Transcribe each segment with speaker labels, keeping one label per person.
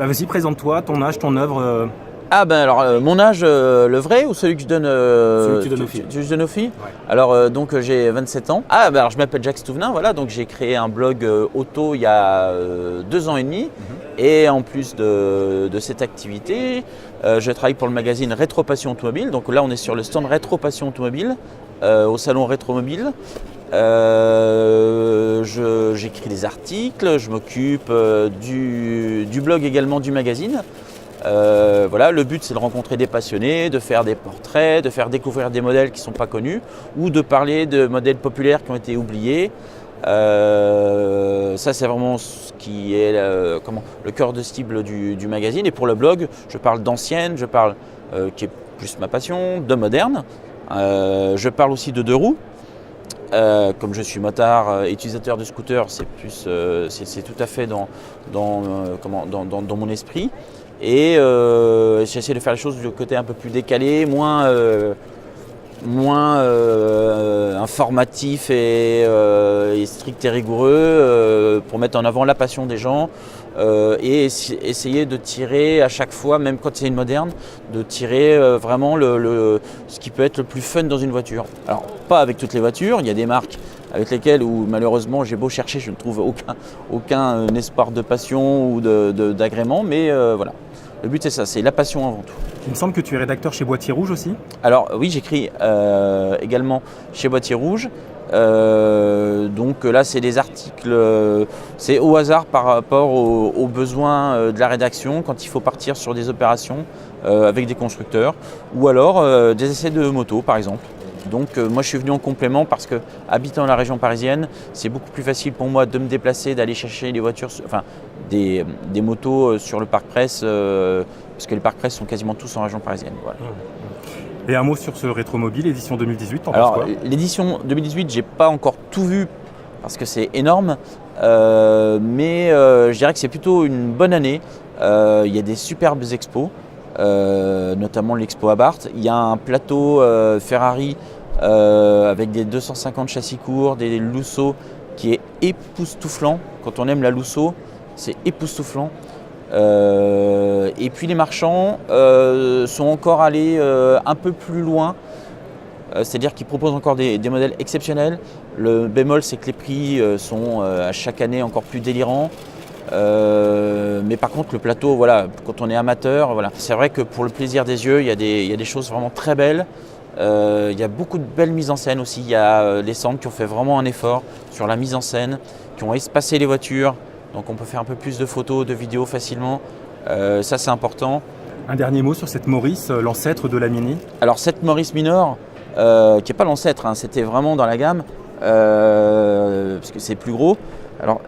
Speaker 1: Bah vas-y, présente-toi, ton âge, ton œuvre.
Speaker 2: Ah ben alors mon âge, le vrai ou celui que je donne
Speaker 1: Celui que tu donnes aux filles.
Speaker 2: je donne aux filles.
Speaker 1: Ouais.
Speaker 2: Alors donc j'ai 27 ans. Ah ben alors je m'appelle Jacques Stouvenin, voilà, donc j'ai créé un blog auto il y a 2 ans et demi. Et en plus de cette activité, je travaille pour le magazine Rétro Passion Automobile. Donc là on est sur le stand Rétro Passion Automobile au salon Rétromobile. J'écris des articles, je m'occupe du blog également du magazine. Voilà, le but c'est de rencontrer des passionnés, de faire des portraits, de faire découvrir des modèles qui ne sont pas connus ou de parler de modèles populaires qui ont été oubliés. Ça c'est vraiment ce qui est le cœur de cible du magazine. Et pour le blog, je parle d'anciennes, je parle qui est plus ma passion, de moderne. Je parle aussi de deux roues. Comme je suis motard, utilisateur de scooter, c'est tout à fait dans mon esprit. Et j'essaie de faire les choses du côté un peu plus décalé, moins informatif et strict et rigoureux, pour mettre en avant la passion des gens et essayer de tirer à chaque fois, même quand c'est une moderne, de tirer vraiment ce qui peut être le plus fun dans une voiture. Alors pas avec toutes les voitures, il y a des marques avec lesquelles où malheureusement j'ai beau chercher, je ne trouve aucun espoir de passion ou d'agrément, mais voilà. Le but c'est ça, c'est la passion avant tout.
Speaker 1: Il me semble que tu es rédacteur chez Boîtier Rouge aussi.
Speaker 2: Alors oui, j'écris également chez Boîtier Rouge. Donc là c'est des articles, c'est au hasard par rapport aux besoins de la rédaction quand il faut partir sur des opérations avec des constructeurs ou alors des essais de moto par exemple. Donc moi je suis venu en complément parce que habitant dans la région parisienne, c'est beaucoup plus facile pour moi de me déplacer, d'aller chercher des voitures, enfin des motos sur le parc presse, parce que les parcs presse sont quasiment tous en région parisienne. Voilà.
Speaker 1: Et un mot sur ce Rétromobile, édition 2018, t'en penses
Speaker 2: Alors
Speaker 1: quoi ?
Speaker 2: l'édition 2018, j'ai pas encore tout vu parce que c'est énorme, mais je dirais que c'est plutôt une bonne année. Il y a des superbes expos. Notamment l'expo à Barthes. Il y a un plateau Ferrari avec des 250 châssis courts, des Lusso qui est époustouflant. Quand on aime la Lusso, c'est époustouflant. Et puis les marchands sont encore allés un peu plus loin. C'est-à-dire qu'ils proposent encore des modèles exceptionnels. Le bémol, c'est que les prix sont à chaque année encore plus délirants. Mais par contre le plateau, voilà, quand on est amateur, voilà. C'est vrai que pour le plaisir des yeux, il y a des choses vraiment très belles. Il y a beaucoup de belles mises en scène aussi. Il y a les centres qui ont fait vraiment un effort sur la mise en scène, qui ont espacé les voitures, donc on peut faire un peu plus de photos, de vidéos facilement. Ça c'est important.
Speaker 1: Un dernier mot sur cette Maurice, l'ancêtre de la Mini.
Speaker 2: Alors cette Maurice Minor, qui n'est pas l'ancêtre, hein, c'était vraiment dans la gamme, parce que c'est plus gros. Alors,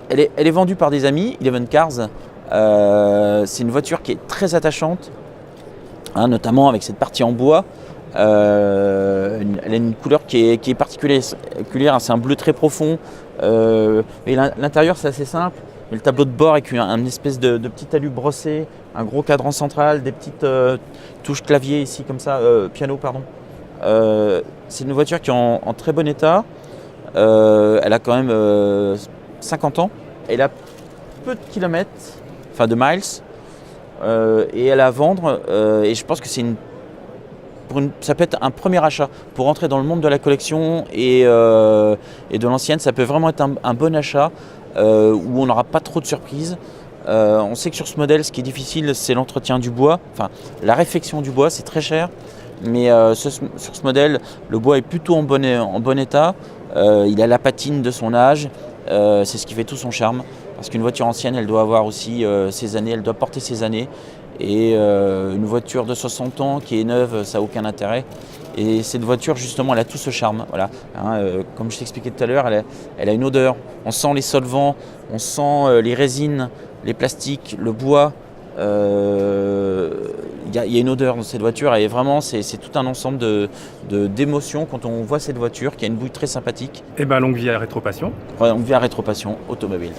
Speaker 2: elle est vendue par des amis, Eleven Cars. C'est une voiture qui est très attachante, hein, notamment avec cette partie en bois. Elle a une couleur qui est particulière, hein, c'est un bleu très profond. Et l'intérieur c'est assez simple. Mais le tableau de bord avec une espèce de petit talus brossé, un gros cadran central, des petites touches clavier ici comme ça, piano pardon. C'est une voiture qui est en très bon état. Elle a quand même 50 ans, elle a peu de kilomètres, enfin de miles, et elle a à vendre, et je pense que ça peut être un premier achat pour entrer dans le monde de la collection et de l'ancienne. Ça peut vraiment être un bon achat où on n'aura pas trop de surprises. On sait que sur ce modèle, ce qui est difficile, c'est l'entretien du bois, enfin la réfection du bois, c'est très cher. Mais sur ce modèle, le bois est plutôt en bon état. Il a la patine de son âge. C'est ce qui fait tout son charme, parce qu'une voiture ancienne, elle doit avoir aussi ses années, elle doit porter ses années, et une voiture de 60 ans qui est neuve, ça n'a aucun intérêt. Et cette voiture, justement, elle a tout ce charme. Voilà. Hein, comme je t'expliquais tout à l'heure, elle a une odeur, on sent les solvants, on sent les résines, les plastiques, le bois. Il y a une odeur dans cette voiture et vraiment c'est tout un ensemble d'émotions quand on voit cette voiture qui a une bouille très sympathique.
Speaker 1: Et ben longue vie à Rétro Passion.
Speaker 2: Longue vie à Rétro Passion Automobile.